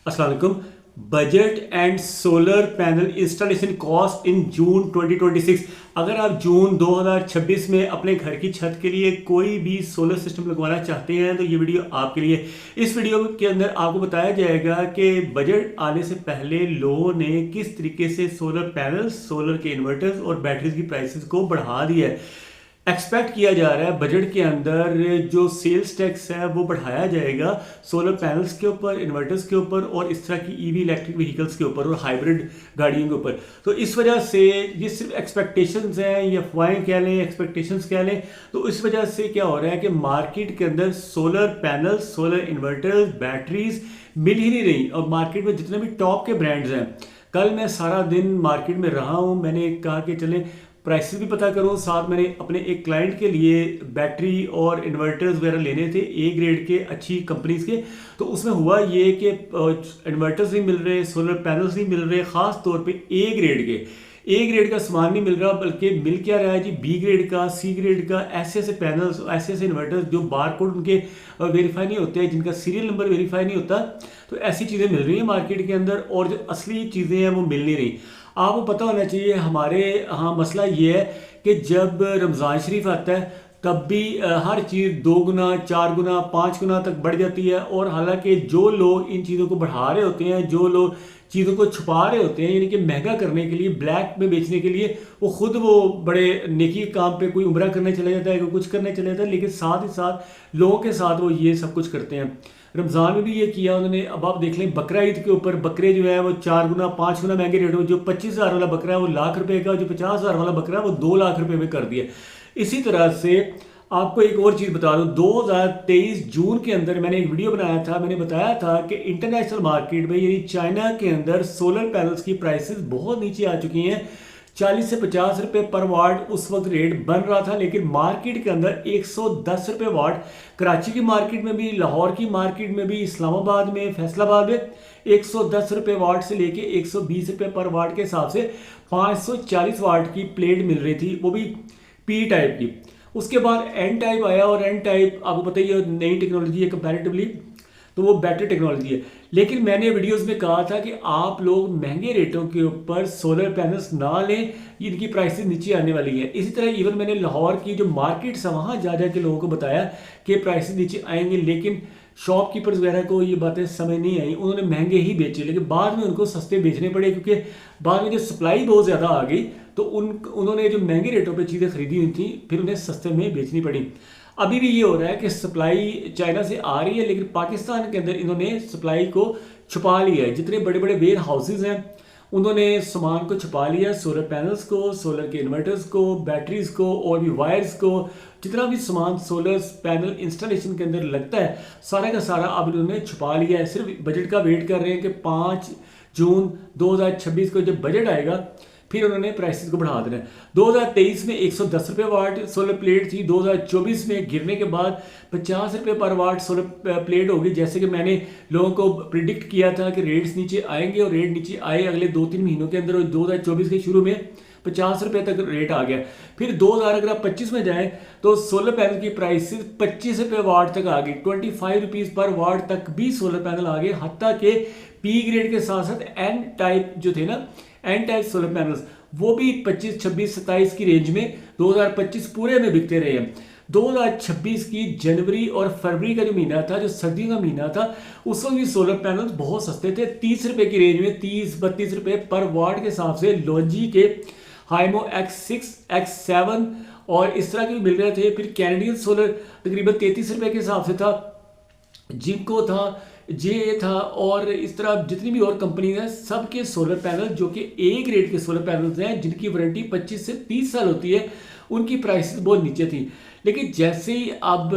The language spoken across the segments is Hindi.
अस्सलाम वालेकुम। Budget and solar panel installation cost in June 2026। अगर आप जून 2026 में अपने घर की छत के लिए कोई भी सोलर सिस्टम लगवाना चाहते हैं तो ये वीडियो आपके लिए। इस वीडियो के अंदर आपको बताया जाएगा कि बजट आने से पहले लोगों ने किस तरीके से सोलर पैनल्स, सोलर के इन्वर्टर्स और बैटरीज की प्राइसेस को बढ़ा दिया है। एक्सपेक्ट किया जा रहा है बजट के अंदर जो सेल्स टैक्स है वो बढ़ाया जाएगा सोलर पैनल्स के ऊपर, इन्वर्टर्स के ऊपर और इस तरह की ईवी इलेक्ट्रिक व्हीकल्स के ऊपर और हाइब्रिड गाड़ियों के ऊपर। तो इस वजह से ये सिर्फ एक्सपेक्टेशंस हैं या अफवाहें कह लें, एक्सपेक्टेशंस कह लें। तो इस वजह से क्या हो रहा है कि मार्केट के अंदर solar panels, solar inverters, batteries मिल ही नहीं रही। और मार्केट में जितने भी टॉप के ब्रांड्स हैं, कल मैं सारा दिन मार्केट में रहा हूँ, मैंने कहा कि चलें प्राइसेस भी पता करूं, साथ मैंने अपने एक क्लाइंट के लिए बैटरी और इन्वर्टर्स वगैरह लेने थे ए ग्रेड के, अच्छी कंपनीज के। तो उसमें हुआ ये कि इन्वर्टर्स नहीं मिल रहे, सोलर पैनल्स नहीं मिल रहे, ख़ास तौर पे ए ग्रेड का सामान नहीं मिल रहा, बल्कि मिल क्या रहा है जी बी ग्रेड का, सी ग्रेड का। ऐसे ऐसे पैनल्स, ऐसे ऐसे इन्वर्टर्स जो बारकोड उनके वेरीफाई नहीं होते हैं, जिनका सीरियल नंबर वेरीफाई नहीं होता। तो ऐसी चीज़ें मिल रही हैं मार्केट के अंदर और जो असली चीज़ें हैं वो मिल नहीं रही। आपको पता होना चाहिए हमारे यहाँ मसला ये है कि जब रमज़ान शरीफ आता है तब भी हर चीज़ 2 गुना, 4 गुना, 5 गुना तक बढ़ जाती है। और हालांकि जो लोग इन चीज़ों को बढ़ा रहे होते हैं, जो लोग चीज़ों को छुपा रहे होते हैं, यानी कि महंगा करने के लिए, ब्लैक में बेचने के लिए, वो बड़े नेकी काम पे कोई उम्रा करने चले जाता है, कोई कुछ करने चले जाता है, लेकिन साथ ही साथ लोगों के साथ वो ये सब कुछ करते हैं। रमज़ान में भी ये किया उन्होंने। अब आप देख लें बकरा ईद के ऊपर बकरे जो है वो 4 गुना 5 गुना महंगे रेट में, जो 25,000 वाला बकरा है वो ₹1,00,000 का, जो 50,000 वाला बकरा है वो ₹2,00,000 में कर दिया। इसी तरह से आपको एक और चीज़ बता दूं, 2023 जून के अंदर मैंने एक वीडियो बनाया था, मैंने बताया था कि इंटरनेशनल मार्केट में यानी चाइना के अंदर सोलर पैनल्स की प्राइसेस बहुत नीचे आ चुकी हैं। 40 से 50 रुपए पर वाट उस वक्त रेट बन रहा था, लेकिन मार्केट के अंदर 110 रुपए वाट, कराची की मार्केट में भी, लाहौर की मार्केट में भी, इस्लामाबाद में, फैसलाबाद में 110 रुपए वाट से लेके 120 रुपए पर वाट के हिसाब से 540 वाट की प्लेट मिल रही थी, वो भी पी टाइप की। उसके बाद एन टाइप आया और एन टाइप आपको पता ही है नई टेक्नोलॉजी है कंपैरेटिवली, तो वो बेटर टेक्नोलॉजी है। लेकिन मैंने वीडियोस में कहा था कि आप लोग महंगे रेटों के ऊपर सोलर पैनल्स ना लें, इनकी प्राइसेस नीचे आने वाली है। इसी तरह इवन मैंने लाहौर की जो मार्केट्स है वहाँ जा के लोगों को बताया कि प्राइसेस नीचे आएंगे, लेकिन शॉपकीपर्स वगैरह को ये बातें समझ नहीं आई, उन्होंने महंगे ही बेचे, लेकिन बाद में उनको सस्ते बेचने पड़े, क्योंकि बाद में जो सप्लाई बहुत ज़्यादा आ गई तो उन्होंने जो महंगे रेटों पे चीज़ें खरीदी हुई थी फिर उन्हें सस्ते में बेचनी पड़ी। अभी भी ये हो रहा है कि सप्लाई चाइना से आ रही है, लेकिन पाकिस्तान के अंदर इन्होंने सप्लाई को छुपा लिया है। जितने बड़े बड़े वेयर हाउसेज हैं उन्होंने सामान को छुपा लिया, सोलर पैनल्स को, सोलर के इन्वर्टर्स को, बैटरीज को और भी वायर्स को, जितना भी सामान सोलर पैनल इंस्टॉलेशन के अंदर लगता है सारा का सारा अब इन्होंने छुपा लिया है। सिर्फ बजट का वेट कर रहे हैं कि 5 जून 2026 को जब बजट आएगा फिर उन्होंने प्राइसेस को बढ़ा देना है। 2023 में 110 रुपये वाट सोलर प्लेट थी, 2024 में गिरने के बाद 50 रुपये पर वाट सोलर प्लेट होगी। जैसे कि मैंने लोगों को प्रिडिक्ट किया था कि रेट्स नीचे आएंगे और रेट नीचे आए अगले 2-3 महीनों के अंदर, और 2024 के शुरू में 50 रुपये तक रेट आ गया। फिर 2025 में जाएं तो सोलर पैनल की प्राइसेस 25 रुपये वाट तक आ गई, 25 रुपीज़ पर वाट तक भी सोलर पैनल आ गए। हत्ता के पी ग्रेड के साथ साथ एन टाइप जो थे ना, एन टाइप सोलर पैनल्स, वो भी 25, 26, 27 की रेंज में 2025 पूरे में बिकते रहे हैं। 2026 की जनवरी और फरवरी का जो महीना था, जो सर्दियों का महीना था, उस वक्त भी सोलर पैनल्स बहुत सस्ते थे, 30 रुपये की रेंज में, 30-32 रुपये पर वाट के हिसाब से। लॉन्जी के हाइमो X6, X7 और इस तरह के भी मिल रहे थे। फिर कैनेडियन सोलर तकरीबन 33 रुपये के हिसाब से था, जिनको था, जे था, और इस तरह जितनी भी और कंपनीज हैं सबके सोलर पैनल जो कि ए ग्रेड के सोलर पैनल्स हैं, जिनकी वारंटी 25 से 30 साल होती है, उनकी प्राइसेस बहुत नीचे थी। लेकिन जैसे ही अब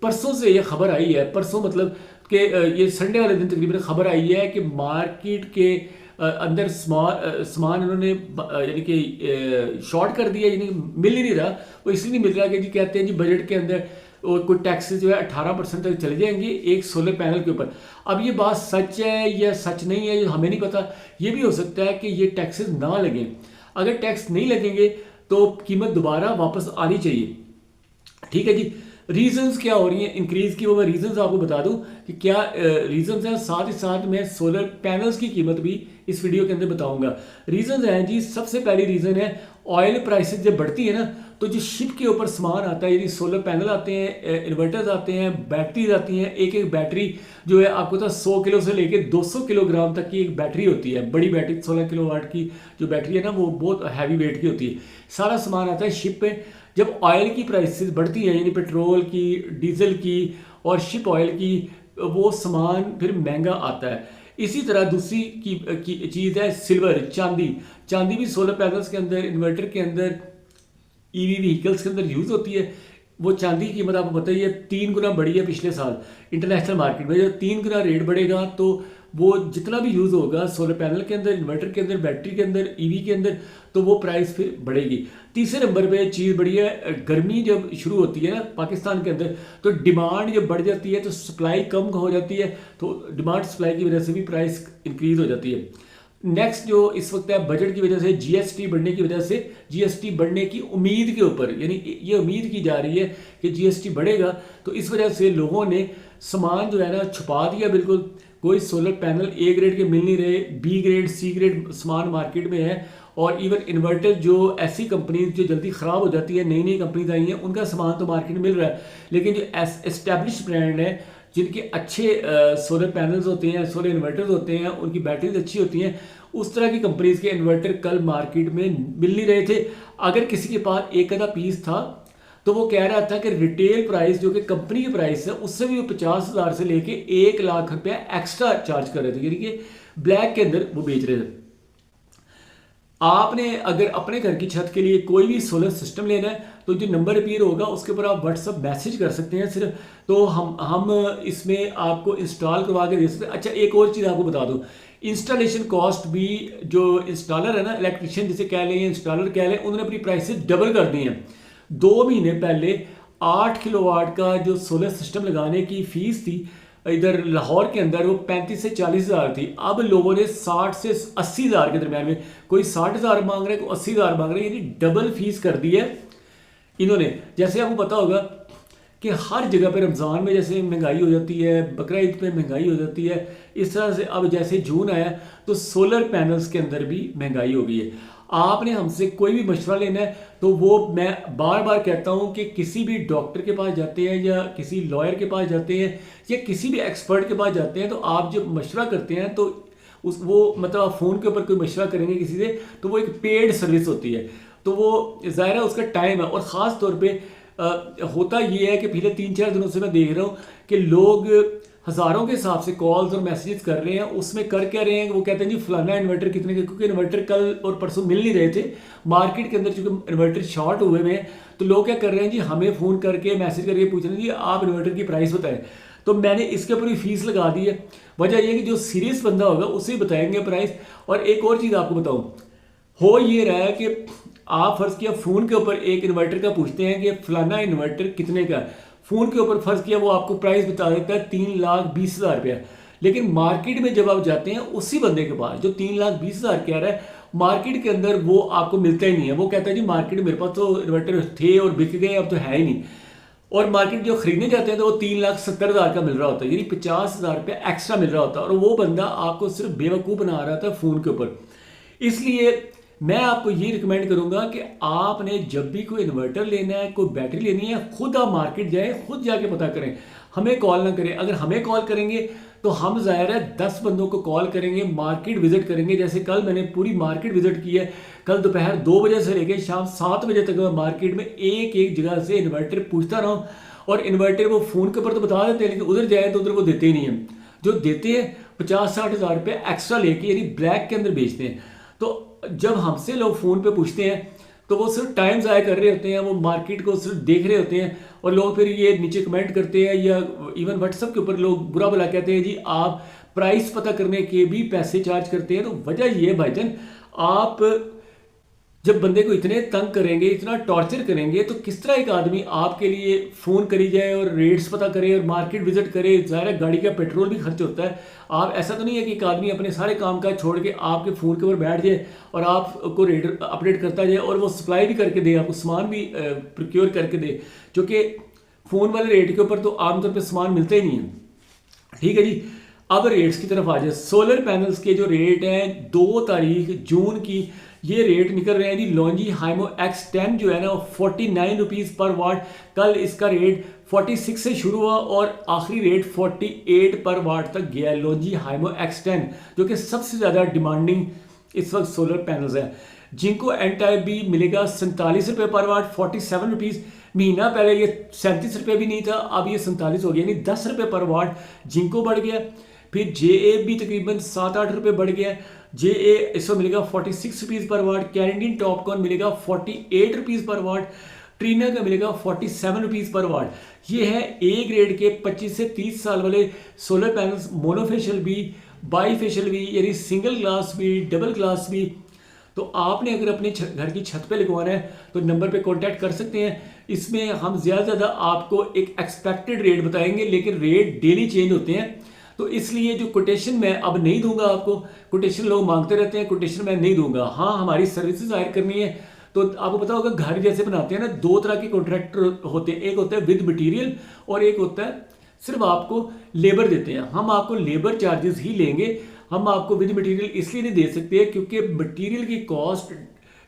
परसों से ये खबर आई है, परसों मतलब कि ये संडे वाले दिन तकरीबन खबर आई है कि मार्केट के अंदर सामान उन्होंने यानी कि शॉर्ट कर दिया, यानी मिल ही नहीं रहा। वो इसलिए नहीं मिल रहा कि जी कहते हैं जी बजट के अंदर और कोई टैक्सेस जो है 18% तक चले जाएंगे एक सोलर पैनल के ऊपर। अब ये बात सच है या सच नहीं है ये हमें नहीं पता। ये भी हो सकता है कि ये टैक्सेस ना लगें। अगर टैक्स नहीं लगेंगे तो कीमत दोबारा वापस आनी चाहिए, ठीक है जी। रीजंस क्या हो रही हैं इंक्रीज़ की, वो मैं रीजंस आपको बता दूं कि क्या रीजंस हैं। साथ ही साथ मैं सोलर पैनल्स की कीमत भी इस वीडियो के अंदर बताऊंगा। रीजंस हैं जी, सबसे पहली रीज़न है ऑयल प्राइसेस जब बढ़ती है ना, तो जो शिप के ऊपर सामान आता है, यदि सोलर पैनल आते हैं, इन्वर्टर्स आते हैं, बैटरीज आती हैं, एक एक बैटरी जो है आपको तो 100 किलो से लेके 200 किलोग्राम तक की एक बैटरी होती है। बड़ी बैटरी 16 किलो वाट की जो बैटरी है ना, वो बहुत हैवी वेट की होती है। सारा सामान आता है शिप पे। जब ऑयल की प्राइसेस बढ़ती हैं, यानी पेट्रोल की, डीजल की और शिप ऑयल की, वो सामान फिर महंगा आता है। इसी तरह दूसरी की चीज़ है सिल्वर, चांदी। चांदी भी सोलर पैनल्स के अंदर, इन्वर्टर के अंदर, ईवी व्हीकल्स के अंदर यूज़ होती है। वो चांदी की कीमत आपको पता ही है 3 गुना बढ़ी है पिछले साल इंटरनेशनल मार्केट में। जब 3 गुना रेट बढ़ेगा तो वो जितना भी यूज़ होगा सोलर पैनल के अंदर, इन्वर्टर के अंदर, बैटरी के अंदर, ईवी के अंदर, तो वो प्राइस फिर बढ़ेगी। तीसरे नंबर पे चीज़ बढ़ी है, गर्मी जब शुरू होती है ना पाकिस्तान के अंदर, तो डिमांड जब बढ़ जाती है तो सप्लाई कम हो जाती है, तो डिमांड सप्लाई की वजह से भी प्राइस इंक्रीज हो जाती है। नेक्स्ट जो इस वक्त है बजट की वजह से, जीएसटी बढ़ने की वजह से, जीएसटी बढ़ने की उम्मीद के ऊपर, यानी ये उम्मीद की जा रही है कि जीएसटी बढ़ेगा, तो इस वजह से लोगों ने सामान जो है ना छुपा दिया बिल्कुल। कोई सोलर पैनल ए ग्रेड के मिल नहीं रहे, बी ग्रेड, सी ग्रेड सामान मार्केट में है। और इवन इन्वर्टर जो ऐसी कंपनीज जो जल्दी ख़राब हो जाती है, नई नई कंपनीज आई हैं, उनका सामान तो मार्केट में मिल रहा है। लेकिन जो एस्टेब्लिश ब्रांड है, जिनके अच्छे सोलर पैनल्स होते हैं, सोलर इन्वर्टर्स होते हैं, उनकी बैटरीज अच्छी होती हैं, उस तरह की कंपनीज के इन्वर्टर कल मार्केट में मिल नहीं रहे थे। अगर किसी के पास एक आधा पीस था तो वो कह रहा था कि रिटेल प्राइस जो कि कंपनी की प्राइस है उससे भी वो 50,000 से लेके 1 लाख रुपया एक्स्ट्रा चार्ज कर रहे थे, यानी कि ब्लैक के अंदर वो बेच रहे थे। आपने अगर अपने घर की छत के लिए कोई भी सोलर सिस्टम लेना है तो जो नंबर अपीयर होगा उसके ऊपर आप व्हाट्सअप मैसेज कर सकते हैं सिर्फ, तो हम इसमें आपको इंस्टॉल करवा के दे सकते हैं। अच्छा, एक और चीज़ आपको बता दूं, इंस्टॉलेशन कॉस्ट भी जो इंस्टॉलर है ना, इलेक्ट्रिशियन जिसे कह लें, इंस्टॉलर कह लें, उन्होंने अपनी प्राइसेस डबल कर दी हैं। 2 महीने पहले 8 किलोवाट का जो सोलर सिस्टम लगाने की फीस थी इधर लाहौर के अंदर, वो 35 से 40 हज़ार थी। अब लोगों ने 60 से 80 हज़ार के दरमियान में, कोई 60,000 मांग रहे हैं, कोई 80,000 मांग रहे हैं, यानी डबल फीस कर दी है इन्होंने। जैसे आपको पता होगा कि हर जगह पे रमज़ान में जैसे महंगाई हो जाती है, बकरा ईद पे महंगाई हो जाती है, इस तरह से अब जैसे जून आया तो सोलर पैनल्स के अंदर भी महंगाई हो गई है। आपने हमसे कोई भी मशवरा लेना है तो वो मैं बार बार कहता हूँ कि किसी भी डॉक्टर के पास जाते हैं या किसी लॉयर के पास जाते हैं या किसी भी एक्सपर्ट के पास जाते हैं, तो आप जब मशवरा करते हैं तो वो मतलब आप फ़ोन के ऊपर कोई मशवरा करेंगे किसी से तो वो एक पेड सर्विस होती है, तो वो ज़ाहिर है उसका टाइम है। और ख़ास तौर पर होता ये है कि पिछले 3-4 दिनों से मैं देख रहा हूँ कि लोग हज़ारों के हिसाब से कॉल्स और मैसेजेस कर रहे हैं। उसमें कर क्या रहे हैं, वो कहते हैं जी फलाना इन्वर्टर कितने के, क्योंकि इन्वर्टर कल और परसों मिल नहीं रहे थे मार्केट के अंदर, चूँकि इन्वर्टर शॉर्ट हुए हैं, तो लोग क्या कर रहे हैं जी, हमें फ़ोन करके मैसेज करके पूछ रहे हैं जी आप इन्वर्टर की प्राइस बताएं। तो मैंने इसके ऊपर भी फीस लगा दी है। वजह यह कि जो सीरियस बंदा होगा उसे बताएंगे प्राइस। और एक और चीज़ आपको बताऊँ, हो ये रहा है कि आप फ़र्ज़ किया फ़ोन के ऊपर एक इन्वर्टर का पूछते हैं कि फलाना इन्वर्टर कितने का, फ़ोन के ऊपर फ़र्ज़ किया वो आपको प्राइस बता देता है 3,20,000 रुपया। लेकिन मार्केट में जब आप जाते हैं उसी बंदे के पास जो 3,20,000 कह रहा है, मार्केट के अंदर वो आपको मिलता ही नहीं है। वो कहता है जी मार्केट में मेरे पास तो इन्वर्टर थे और बिक गए, अब तो है ही नहीं। और मार्केट जो खरीदने जाते हैं तो वो 3,70,000 का मिल रहा होता है, यानी 50,000 रुपया एक्स्ट्रा मिल रहा होता है, और वो बंदा आपको सिर्फ बेवकूफ़ बना रहा था फ़ोन के ऊपर। इसलिए मैं आपको ये रिकमेंड करूंगा कि आपने जब भी कोई इन्वर्टर लेना है, कोई बैटरी लेनी है, खुद आप मार्केट जाएं, खुद जाके पता करें, हमें कॉल ना करें। अगर हमें कॉल करेंगे तो हम ज़ाहिर है 10 बंदों को कॉल करेंगे, मार्केट विजिट करेंगे। जैसे कल मैंने पूरी मार्केट विजिट की है, कल दोपहर 2 बजे से लेकर शाम 7 बजे तक मैं मार्केट में एक एक जगह से इन्वर्टर पूछता रहा हूँ। और इन्वर्टर वो फ़ोन के ऊपर तो बता देते हैं, लेकिन उधर जाए तो उधर वो देते ही नहीं हैं। जो देते हैं 50-60 हज़ार रुपये एक्स्ट्रा लेके, यानी ब्लैक के अंदर बेचते हैं। तो जब हमसे लोग फ़ोन पे पूछते हैं तो वो सिर्फ टाइम ज़ाया कर रहे होते हैं, वो मार्केट को सिर्फ देख रहे होते हैं। और लोग फिर ये नीचे कमेंट करते हैं या इवन व्हाट्सएप के ऊपर लोग बुरा भला कहते हैं जी आप प्राइस पता करने के भी पैसे चार्ज करते हैं। तो वजह ये है भाईजान, आप जब बंदे को इतने तंग करेंगे, इतना टॉर्चर करेंगे, तो किस तरह एक आदमी आपके लिए फ़ोन करी जाए और रेट्स पता करे और मार्केट विजिट करे। ज़ाहिर गाड़ी का पेट्रोल भी खर्च होता है। आप ऐसा तो नहीं है कि एक आदमी अपने सारे काम काज छोड़ के आपके फ़ोन के ऊपर बैठ जाए और आपको रेट अपडेट करता जाए और वो सप्लाई भी करके दे, आपको सामान भी प्रोक्योर करके दे, जो कि फ़ोन वाले रेट के ऊपर तो आमतौर पे सामान मिलता ही नहीं है। ठीक है जी। अब रेट्स की तरफ आ जाए। सोलर पैनल्स के जो रेट हैं 2 तारीख जून की, ये रेट निकल रहे हैं जी। लॉन्जी हाइमो X10 जो है ना, 49 रुपीज़ पर वाट। कल इसका रेट 46 से शुरू हुआ और आखिरी रेट 48 पर वाट तक गया है। लॉन्जी हाइमो X10 जो कि सबसे ज़्यादा डिमांडिंग इस वक्त सोलर पैनल्स है। जिनको एन टाइप भी मिलेगा 47 रुपये पर वाट, 47 रुपीज़। महीना पहले ये 37 रुपये भी नहीं था, अब ये 47 हो गया, यानी 10 रुपये पर वाट जिनको बढ़ गया। फिर JA भी तकरीबन 7-8 रुपये बढ़ गया। JA इसको मिलेगा 46 रुपीज़ पर वाट। कैनेडियन टॉपकॉन मिलेगा 48 रुपीज़ पर वाट। ट्रीना का मिलेगा 47 रुपीज़ पर वाट। ये है ए ग्रेड के 25 से 30 साल वाले सोलर पैनल्स, मोनोफेशियल भी, बाईफेशियल भी, यानी सिंगल ग्लास भी, डबल ग्लास भी। तो आपने अगर अपने घर की छत पे लगवाना है तो नंबर पे कांटेक्ट कर सकते हैं। इसमें हम ज़्यादा आपको एक एक्सपेक्टेड रेट बताएंगे, लेकिन रेट डेली चेंज होते हैं, तो इसलिए जो कोटेशन मैं अब नहीं दूंगा आपको। कोटेशन लोग मांगते रहते हैं, कोटेशन मैं नहीं दूंगा। हाँ, हमारी सर्विसेज हायर करनी है तो आपको पता होगा घर जैसे बनाते हैं ना, 2 तरह के कॉन्ट्रैक्टर होते हैं। एक होता है विद मटीरियल और एक होता है सिर्फ आपको लेबर देते हैं। हम आपको लेबर चार्जेस ही लेंगे, हम आपको विद मटेरियल इसलिए नहीं दे सकते क्योंकि मटेरियल की कॉस्ट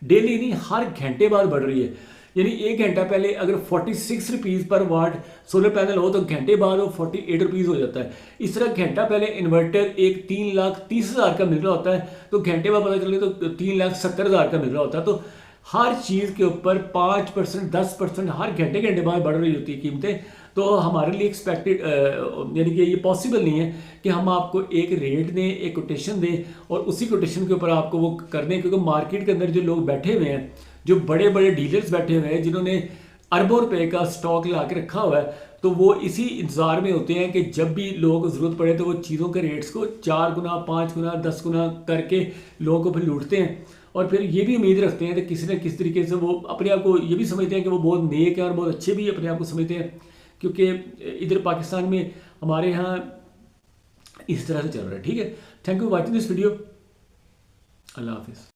डेली नहीं, हर घंटे बाद बढ़ रही है। यानी 1 घंटा पहले अगर 46 रुपीज़ पर वाट सोलर पैनल हो तो घंटे बाद वो 48 रुपीज़ हो जाता है। इस तरह घंटा पहले इन्वर्टर एक 3,30,000 का मिल रहा होता है, तो घंटे बाद पता चले तो 3,70,000 का मिल रहा होता है। तो हर चीज़ के ऊपर 5%, 10% हर घंटे घंटे बाद बढ़ रही होती है कीमतें। तो हमारे लिए एक्सपेक्टेड यानी कि ये पॉसिबल नहीं है कि हम आपको एक रेट दें, एक कोटेशन दें और उसी कोटेशन के ऊपर आपको वो कर दें, क्योंकि मार्केट के अंदर जो लोग बैठे हुए हैं, जो बड़े बड़े डीलर्स बैठे हुए हैं जिन्होंने अरबों रुपए का स्टॉक ला के रखा हुआ है, तो वो इसी इंतज़ार में होते हैं कि जब भी लोगों को ज़रूरत पड़े तो वो चीज़ों के रेट्स को 4 गुना, 5 गुना, 10 गुना करके लोगों को फिर लूटते हैं। और फिर ये भी उम्मीद रखते हैं कि किसी न किस तरीके से वो अपने आप को ये भी समझते हैं कि वो बहुत नेक है और बहुत अच्छे भी अपने आप को समझते हैं, क्योंकि इधर पाकिस्तान में हमारे यहाँ इस तरह से चल रहा है। ठीक है, thank you for watching this video. अल्लाह हाफिज़।